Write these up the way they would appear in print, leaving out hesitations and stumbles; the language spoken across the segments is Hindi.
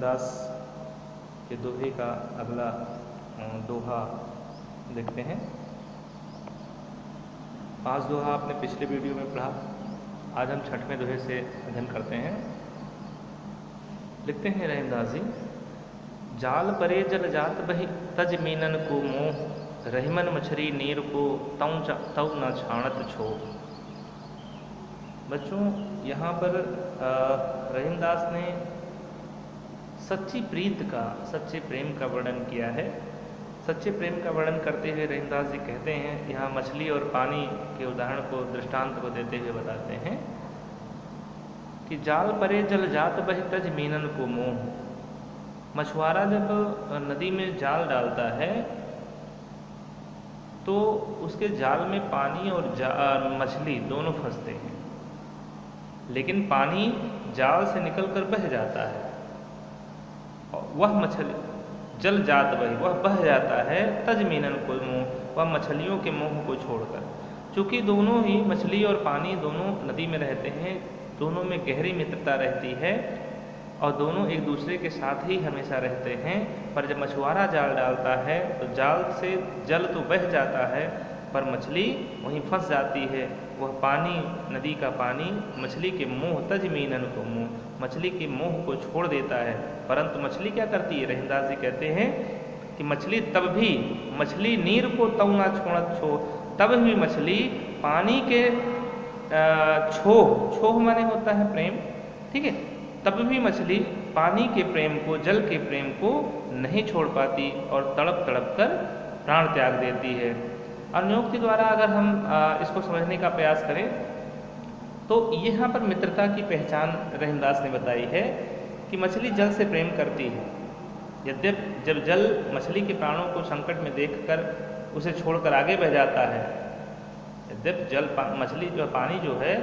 रहीमदास के दोहे का अगला दोहा देखते हैं। 5 दोहा आपने पिछले वीडियो में पढ़ा, आज हम 6वें दोहे से अध्ययन करते हैं। लिखते हैं रहीमदास जी, जाल परे जल जात बहि तज मीनन को मोह, रहीमन मछरी नीर को तौ न छाणत छो। बच्चों, यहाँ पर रहीमदास ने सच्ची प्रीत का, सच्चे प्रेम का वर्णन किया है। सच्चे प्रेम का वर्णन करते हुए रहीमदास जी कहते हैं, यहाँ मछली और पानी के उदाहरण को, दृष्टांत को देते हुए बताते हैं कि जाल परे जल जात बहि तज मीनन को मोह। मछुआरा जब नदी में जाल डालता है तो उसके जाल में पानी और मछली दोनों फंसते हैं, लेकिन पानी जाल से निकलकर बह जाता है। वह मछली जल जात बही, वह बह जाता है तज मीनन को मोह, वह मछलियों के मोह को छोड़कर। चूँकि दोनों ही मछली और पानी दोनों नदी में रहते हैं, दोनों में गहरी मित्रता रहती है और दोनों एक दूसरे के साथ ही हमेशा रहते हैं। पर जब मछुआरा जाल डालता है तो जाल से जल तो बह जाता है पर मछली वहीं फंस जाती है। वह पानी, नदी का पानी मछली के मोह, तज मीनन को मोह, मछली के मोह को छोड़ देता है। परंतु मछली क्या करती है? रहीमदास जी कहते हैं कि मछली तब भी, मछली नीर को तौ ना छोड़त छो, तब भी मछली पानी के छोह माने होता है प्रेम, ठीक है, तब भी मछली पानी के प्रेम को, जल के प्रेम को नहीं छोड़ पाती और तड़प तड़प कर प्राण त्याग देती है। अन्योक्ति द्वारा अगर हम इसको समझने का प्रयास करें तो यहाँ पर मित्रता की पहचान रहीमदास ने बताई है कि मछली जल से प्रेम करती है। यद्यपि जब जल मछली के प्राणों को संकट में देखकर उसे छोड़कर आगे बह जाता है, यद्यपि जल मछली जो पानी जो है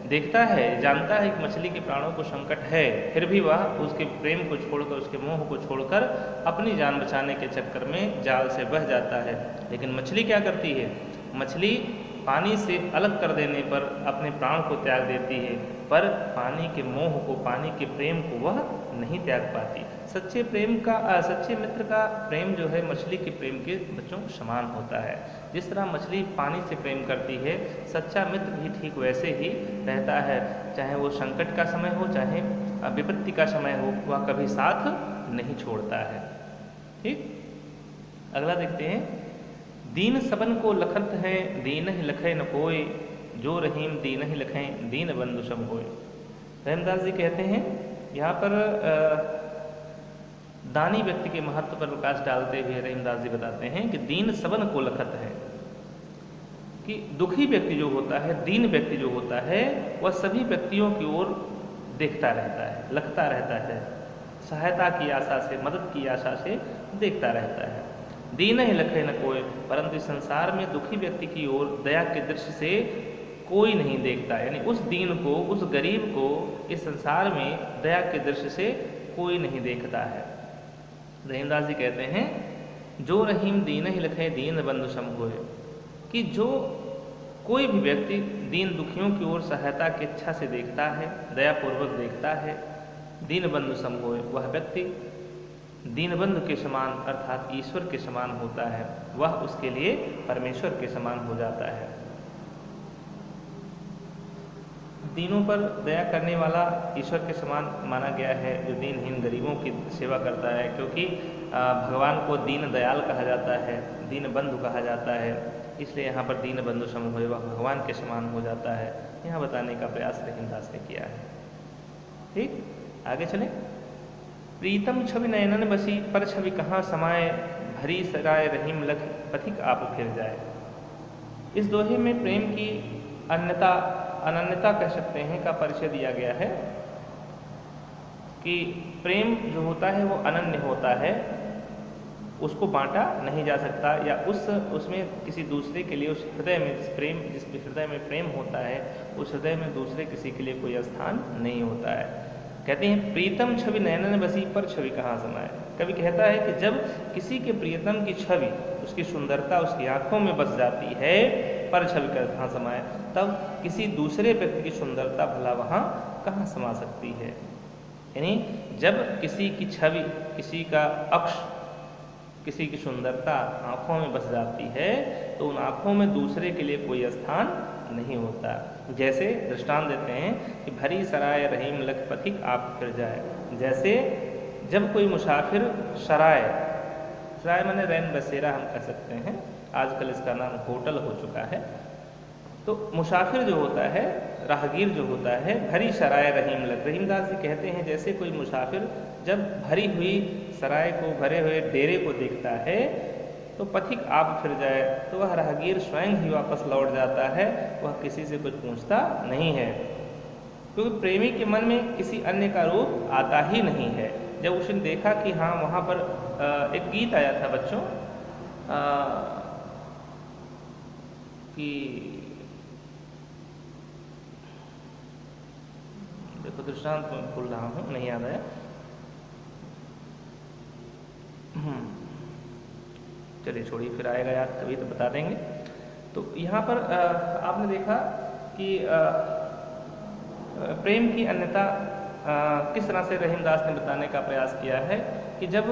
देखता है, जानता है कि मछली के प्राणों को संकट है, फिर भी वह उसके प्रेम को छोड़कर, उसके मोह को छोड़कर अपनी जान बचाने के चक्कर में जाल से बह जाता है। लेकिन मछली क्या करती है? मछली पानी से अलग कर देने पर अपने प्राण को त्याग देती है, पर पानी के मोह को, पानी के प्रेम को वह नहीं त्याग पाती। सच्चे प्रेम का, सच्चे मित्र का प्रेम जो है मछली के प्रेम के बच्चों समान होता है। जिस तरह मछली पानी से प्रेम करती है, सच्चा मित्र भी ठीक वैसे ही रहता है। चाहे वो संकट का समय हो, चाहे विपत्ति का समय हो, वह कभी साथ नहीं छोड़ता है। ठीक, अगला देखते हैं, दीन सबन को लखत है, दीन ही लखे न कोय, जो रहीम दीन ही लखें, दीन बंधु सब होय। रहीमदास जी कहते हैं यहाँ पर दानी व्यक्ति के महत्व पर प्रकाश डालते हुए रहीमदास जी बताते हैं कि दीन सबन को लखत है, कि दुखी व्यक्ति जो होता है, दीन व्यक्ति जो होता है, वह सभी व्यक्तियों की ओर देखता रहता है, लखता रहता है, सहायता की आशा से, मदद की आशा से देखता रहता है। दीन ही लखे न कोय, परंतु इस संसार में दुखी व्यक्ति की ओर दया की दृष्टि से कोई नहीं देखता, यानी उस दीन को, उस गरीब को इस संसार में दया की दृष्टि से कोई नहीं देखता है। रहीमदास जी कहते हैं, जो रहीम दीन ही लखे, दीन बंधु सम होय, कि जो कोई भी व्यक्ति दीन दुखियों की ओर सहायता की इच्छा से देखता है, दयापूर्वक देखता है, दीन बंधु सम होय, वह व्यक्ति दीनबंधु के समान अर्थात ईश्वर के समान होता है, वह उसके लिए परमेश्वर के समान हो जाता है। दीनों पर दया करने वाला ईश्वर के समान माना गया है, जो दीनहीन गरीबों की सेवा करता है, क्योंकि भगवान को दीन दयाल कहा जाता है, दीन बंधु कहा जाता है, इसलिए यहाँ पर दीन बंधु सम होय, वह भगवान के समान हो जाता है। यहाँ बताने का प्रयास रहीमदास ने किया है। ठीक, आगे चलें। प्रीतम छवि नयनन बसी, पर छवि कहाँ समाये, भरी सराय रहीम लख, पथिक आप फिर जाए। इस दोहे में प्रेम की अनन्यता कह सकते हैं का परिचय दिया गया है कि प्रेम जो होता है वो अनन्य होता है, उसको बांटा नहीं जा सकता, या उसमें किसी दूसरे के लिए, उस हृदय में जिस हृदय में प्रेम होता है, उस हृदय में दूसरे किसी के लिए कोई स्थान नहीं होता है। कहते हैं प्रीतम छवि नयनन बसी, पर छवि कहाँ समाये। कवि कहता है कि जब किसी के प्रियतम की छवि, उसकी सुंदरता उसकी आंखों में बस जाती है, पर छवि कहाँ समाये, तब किसी दूसरे व्यक्ति की सुंदरता भला वहाँ कहाँ समा सकती है। यानी जब किसी की छवि, किसी का अक्ष, किसी की सुंदरता आँखों में बस जाती है तो उन आँखों में दूसरे के लिए कोई स्थान नहीं होता। जैसे दृष्टांत देते हैं कि भरी सराय रहीम लख पथिक आप फिर जाए। जैसे जब कोई मुसाफिर सराय, सराय माने रैन बसेरा हम कह सकते हैं, आजकल इसका नाम होटल हो चुका है। तो मुसाफिर जो होता है, राहगीर जो होता है, भरी सराय रहीम लख, रहीमदास जी कहते हैं जैसे कोई मुसाफिर जब भरी हुई सराय को, भरे हुए डेरे को देखता है तो पथिक आप फिर जाए, तो वह राहगीर स्वयं ही वापस लौट जाता है, वह किसी से कुछ पूछता नहीं है, क्योंकि प्रेमी के मन में किसी अन्य का रूप आता ही नहीं है। जब उसने देखा कि हाँ वहाँ पर एक गीत आया था बच्चों कि देखो दृष्टांत मैं भूल रहा हूँ, नहीं याद आया। चलिए छोड़िए, फिर आएगा याद कभी तो बता देंगे। तो यहाँ पर आपने देखा कि प्रेम की अन्यता किस तरह से रहीमदास ने बताने का प्रयास किया है कि जब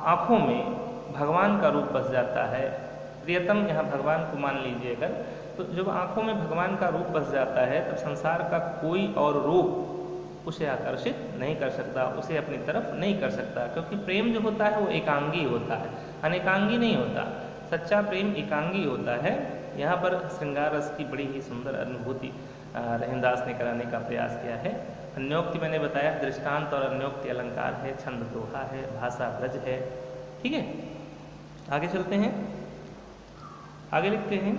आँखों में भगवान का रूप बस जाता है, प्रियतम यहाँ भगवान को मान लीजिए अगर, तो जब आँखों में भगवान का रूप बस जाता है तब संसार का कोई और रूप उसे आकर्षित नहीं कर सकता, उसे अपनी तरफ नहीं कर सकता, क्योंकि प्रेम जो होता है वो एकांगी होता है, अनेकांगी नहीं होता। सच्चा प्रेम एकांगी होता है। यहाँ पर श्रृंगार रस की बड़ी ही सुंदर अनुभूति रहीमदास ने कराने का प्रयास किया है। अन्योक्ति मैंने बताया, दृष्टांत और अन्योक्ति अलंकार है, छंद दोहा है, भाषा ब्रज है। ठीक है, आगे चलते हैं। आगे लिखते हैं,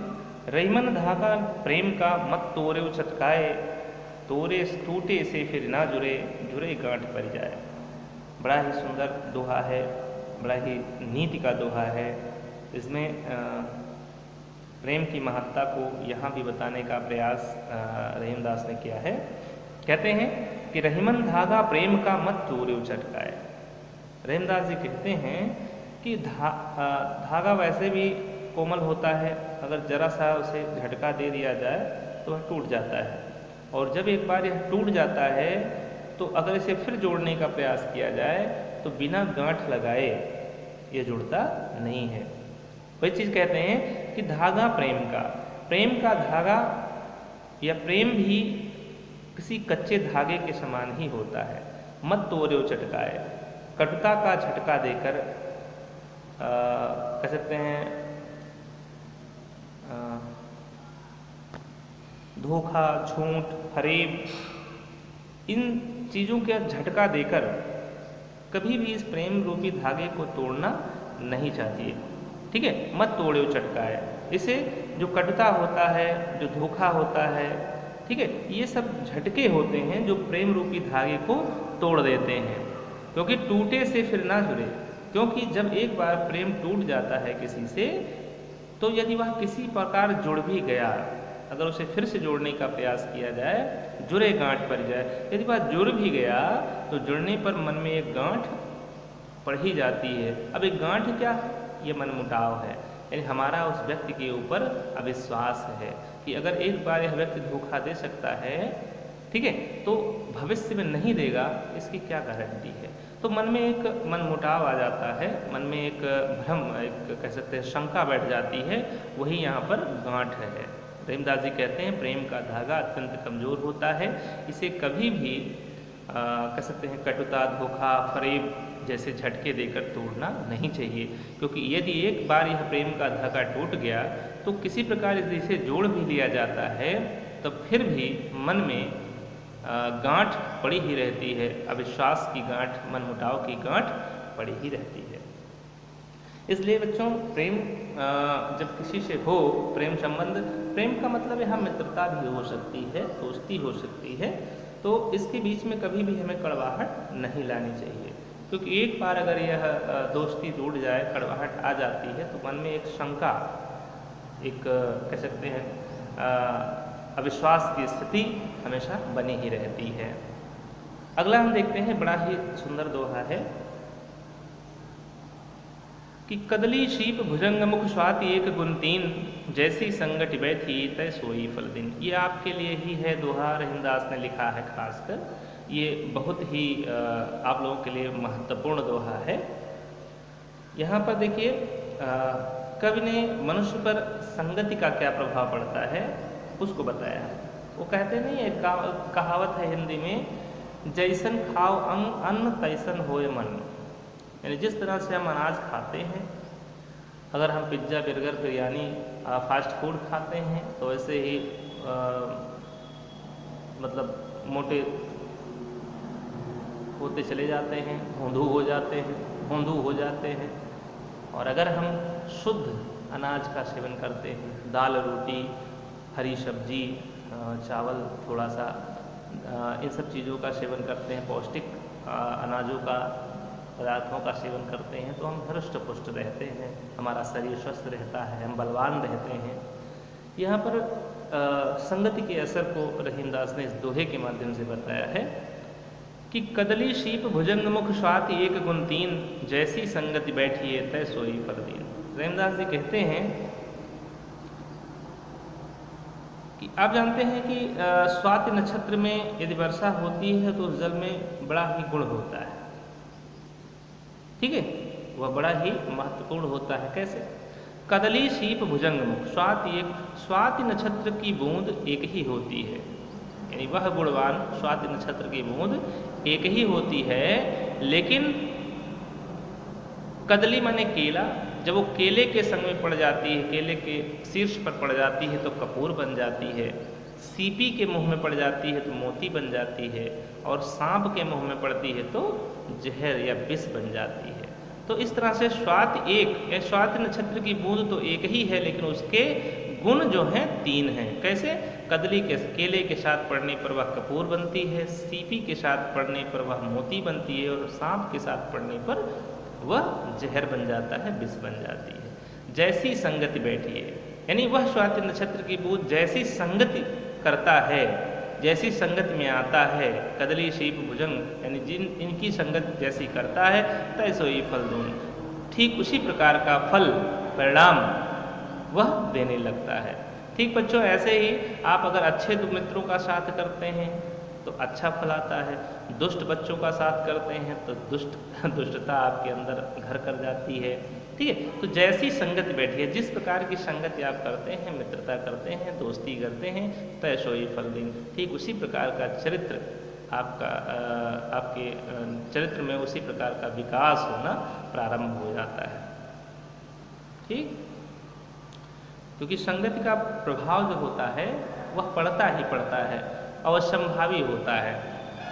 रहीमन धागा प्रेम का मत तोरे चटकाए, तोरे टूटे से फिर ना जुड़े, जुड़े गांठ पड़ जाए। बड़ा ही सुंदर दोहा है, बड़ा ही नीति का दोहा है। इसमें प्रेम की महत्ता को यहाँ भी बताने का प्रयास रहीमदास ने किया है। कहते हैं कि रहीमन धागा प्रेम का मत तोरे चटकाए। रहीमदास जी कहते हैं कि धागा वैसे भी कोमल होता है, अगर जरा सा उसे झटका दे दिया जाए तो वह टूट जाता है, और जब एक बार यह टूट जाता है तो अगर इसे फिर जोड़ने का प्रयास किया जाए तो बिना गांठ लगाए ये जुड़ता नहीं है। वही चीज़ कहते हैं कि धागा प्रेम का धागा या प्रेम भी किसी कच्चे धागे के समान ही होता है। मत तोड़ो चटकाए, कटुता का झटका देकर कह सकते हैं धोखा, झूठ, फरेब, इन चीज़ों का झटका देकर कभी भी इस प्रेम रूपी धागे को तोड़ना नहीं चाहती है। ठीक है, मत तोड़ो चटकाए। इसे जो कटुता होता है, जो धोखा होता है, ठीक है, ये सब झटके होते हैं जो प्रेम रूपी धागे को तोड़ देते हैं, क्योंकि टूटे से फिर ना जुड़े। क्योंकि जब एक बार प्रेम टूट जाता है किसी से, तो यदि वह किसी प्रकार जुड़ भी गया, अगर उसे फिर से जोड़ने का प्रयास किया जाए, जुड़े गांठ पड़ जाए। यदि वह जुड़ भी गया तो जुड़ने पर मन में एक गांठ पड़ ही जाती है। अब एक गांठ क्या है? ये मनमुटाव है, यानी हमारा उस व्यक्ति के ऊपर अविश्वास है कि अगर एक बार यह व्यक्ति धोखा दे सकता है, ठीक है, तो भविष्य में नहीं देगा, इसकी क्या गारंटी है। तो मन में एक मनमुटाव आ जाता है, मन में एक भ्रम, एक कह सकते हैं शंका बैठ जाती है, वही यहाँ पर गांठ है। रहीमदास जी कहते हैं प्रेम का धागा अत्यंत कमज़ोर होता है, इसे कभी भी कह सकते हैं कटुता, धोखा, फरेब जैसे झटके देकर तोड़ना नहीं चाहिए, क्योंकि यदि एक बार यह प्रेम का धागा टूट गया तो किसी प्रकार यदि इसे जोड़ भी लिया जाता है तो फिर भी मन में गांठ पड़ी ही रहती है, अविश्वास की गांठ, मनमुटाव की गांठ पड़ी ही रहती है। इसलिए बच्चों, प्रेम जब किसी से हो, प्रेम संबंध, प्रेम का मतलब यहाँ मित्रता भी हो सकती है, दोस्ती हो सकती है, तो इसके बीच में कभी भी हमें कड़वाहट नहीं लानी चाहिए, क्योंकि एक बार अगर यह दोस्ती टूट जाए, कड़वाहट आ जाती है, तो मन में एक शंका, एक कह सकते हैं अविश्वास की स्थिति हमेशा बनी ही रहती है। अगला हम देखते हैं, बड़ा ही सुंदर दोहा है कि कदली शीप भुजंग मुख स्वाति एक गुणतीन, जैसी संगठ बैठी तय सोई फल दिन। ये आपके लिए ही है दोहा, रहीमदास ने लिखा है खासकर। ये बहुत ही आप लोगों के लिए महत्वपूर्ण दोहा है। यहाँ पर देखिए कवि ने मनुष्य पर संगति का क्या प्रभाव पड़ता है उसको बताया है। वो कहते नहीं, एक कहावत है हिंदी में, जैसन खाओ अन्न तैसन होए मन। यानी जिस तरह से हम अनाज खाते हैं, अगर हम pizza burger biryani fast food खाते हैं तो वैसे ही मतलब मोटे होते चले जाते हैं, भोंदू हो जाते हैं। और अगर हम शुद्ध अनाज का सेवन करते हैं, दाल रोटी, हरी सब्जी, चावल थोड़ा सा, इन सब चीज़ों का सेवन करते हैं, पौष्टिक अनाजों का पदार्थों का सेवन करते हैं, तो हम हृष्ट पुष्ट रहते हैं, हमारा शरीर स्वस्थ रहता है, हम बलवान रहते हैं। यहाँ पर संगति के असर को रहीमदास ने इस दोहे के माध्यम से बताया है कि कदली शीप भुजंग मुख स्वाति एक गुण तीन, जैसी संगति बैठिए तय सोई फल दीन। रहीमदास जी कहते हैं कि आप जानते हैं कि स्वाति नक्षत्र में यदि वर्षा होती है तो उस जल में बड़ा ही गुण होता है, ठीक है, वह बड़ा ही महत्वपूर्ण होता है। कैसे? कदली शीप भुजंग मुख, स्वाति नक्षत्र की बूंद एक ही होती है, यानी वह गुणवान स्वाति नक्षत्र की बूंद एक ही होती है। लेकिन कदली माने केला, जब वो केले के संग में पड़ जाती है, केले के शीर्ष पर पड़ जाती है तो कपूर बन जाती है, सीपी के मुंह में पड़ जाती है तो मोती बन जाती है, और सांप के मुंह में पड़ती है तो जहर या विष बन जाती है। तो इस तरह से स्वाति नक्षत्र की बूंद तो एक ही है, लेकिन उसके गुण जो हैं तीन हैं। कैसे? कदली के केले के साथ पड़ने पर वह कपूर बनती है, सीपी के साथ पड़ने पर वह मोती बनती है, और सांप के साथ पड़ने पर वह जहर बन जाता है, विष बन जाती है। जैसी संगति बैठी है, यानी वह स्वाति नक्षत्र की बूंद जैसी संगति करता है, जैसी संगति में आता है, कदली शीप भुजंग, यानी इनकी संगत जैसी करता है, तैसो ही फल दून, ठीक उसी प्रकार का फल परिणाम वह देने लगता है। ठीक बच्चों, ऐसे ही आप अगर अच्छे मित्रों का साथ करते हैं तो अच्छा फल आता है, दुष्ट बच्चों का साथ करते हैं तो दुष्टता आपके अंदर घर कर जाती है, ठीक है। तो जैसी संगति बैठी है, जिस प्रकार की संगति आप करते हैं, मित्रता करते हैं, दोस्ती करते हैं, तैसो ही फल दिन, ठीक उसी प्रकार का चरित्र आपके चरित्र में उसी प्रकार का विकास होना प्रारंभ हो जाता है, ठीक। क्योंकि संगति का प्रभाव जो होता है वह पड़ता ही पड़ता है, अवश्यंभावी होता है।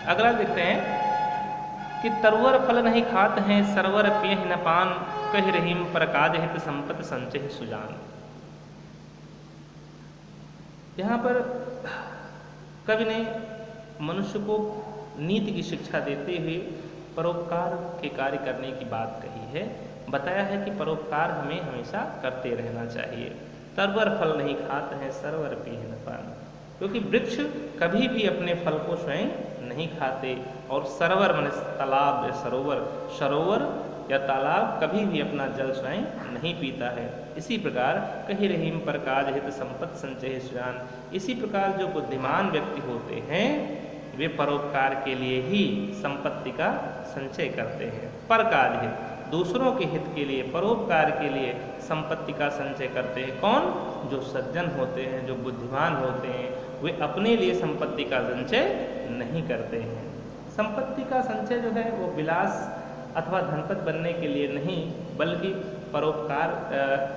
अगला देखते हैं कि तरवर फल नहीं खात हैं, सरवर पिय न पान, कह रहीम पर काज हित संपत संचय सुजान। यहाँ पर कवि ने मनुष्य को नीति की शिक्षा देते हुए परोपकार के कार्य करने की बात कही है। बताया है कि परोपकार हमें हमेशा करते रहना चाहिए। तरवर फल नहीं खाते हैं, सरवर पिय न पान, क्योंकि वृक्ष कभी भी अपने फल को स्वयं नहीं खाते, और सरोवर माने तालाब या सरोवर या तालाब कभी भी अपना जल स्वयं नहीं पीता है। इसी प्रकार कही रहीम पर काज हित संपत संचय सुजान, इसी प्रकार जो बुद्धिमान व्यक्ति होते हैं वे परोपकार के लिए ही संपत्ति का संचय करते हैं। पर काज हित, दूसरों के हित के लिए, परोपकार के लिए संपत्ति का संचय करते हैं। कौन? जो सज्जन होते हैं, जो बुद्धिमान होते हैं, वे अपने लिए संपत्ति का संचय नहीं करते हैं। संपत्ति का संचय जो है वो विलास अथवा धनपत बनने के लिए नहीं, बल्कि परोपकार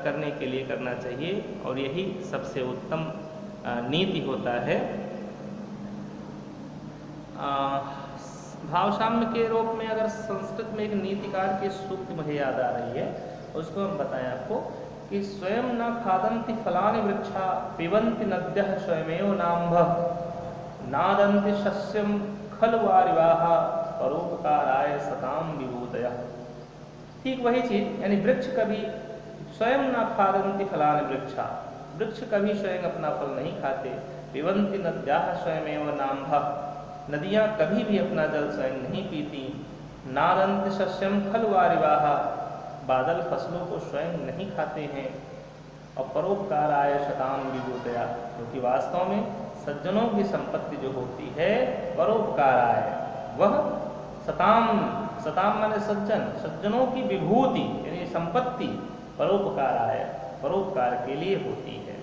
करने के लिए करना चाहिए, और यही सबसे उत्तम नीति होता है। भावसाम्य के रूप में अगर संस्कृत में एक नीतिकार की सूक्ति मुझे याद आ रही है, उसको हम बताएं आपको कि स्वयं न खादन्ति फलानि वृक्षा, पिबन्ति नद्यः स्वयमेव नाम्भः, नादन्ति शस्यं खलु वारिवाः, परोपकाराय सताम विभूतयः। ठीक वही चीज, यानी वृक्ष कभी स्वयं न खादन्ति फलानि वृक्षा, वृक्ष कभी स्वयं अपना फल नहीं खाते। पिबन्ति नद्यः स्वयमेव नाम्भः, नदियाँ कभी भी अपना जल स्वयं नहीं पीती। नादन्ति शस्यं खलु वारिवाः, बादल फसलों को स्वयं नहीं खाते हैं। और परोपकाराय सताम विभूतयः, क्योंकि वास्तव में सज्जनों की संपत्ति जो होती है परोपकाराय, वह सताम, सताम माने सज्जन, सज्जनों की विभूति यानी संपत्ति, परोपकाराय, परोपकार के लिए होती है।